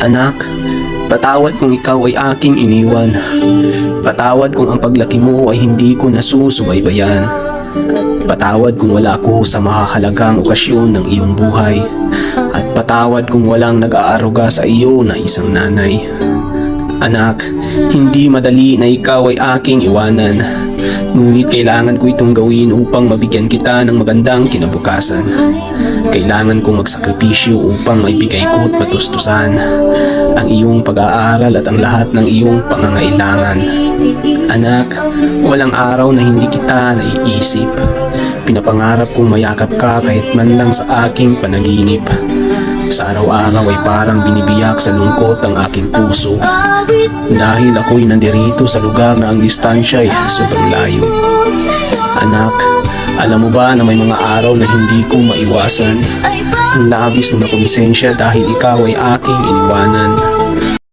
Anak, patawad kung ikaw ay aking iniwan. Patawad kung ang paglaki mo ay hindi ko nasusubaybayan. Patawad kung wala ako sa mahahalagang okasyon ng iyong buhay. At patawad kung walang nag-aaruga sa iyo na isang nanay. Anak, hindi madali na ikaw ay aking iwanan. Ngunit kailangan ko itong gawin upang mabigyan kita ng magandang kinabukasan. Kailangan kong magsakripisyo upang maibigay ko at matustusan ang iyong pag-aaral at ang lahat ng iyong pangangailangan. Anak, walang araw na hindi kita naiisip. Pinapangarap kong mayakap ka kahit man lang sa aking panaginip. Sa araw-araw ay parang binibiyak sa lungkot ang aking puso. Dahil ako'y nandirito sa lugar na ang distansya ay sobrang layo. Anak, alam mo ba na may mga araw na hindi ko maiwasan ang labis na nakonsensya dahil ikaw ay aking iniwanan.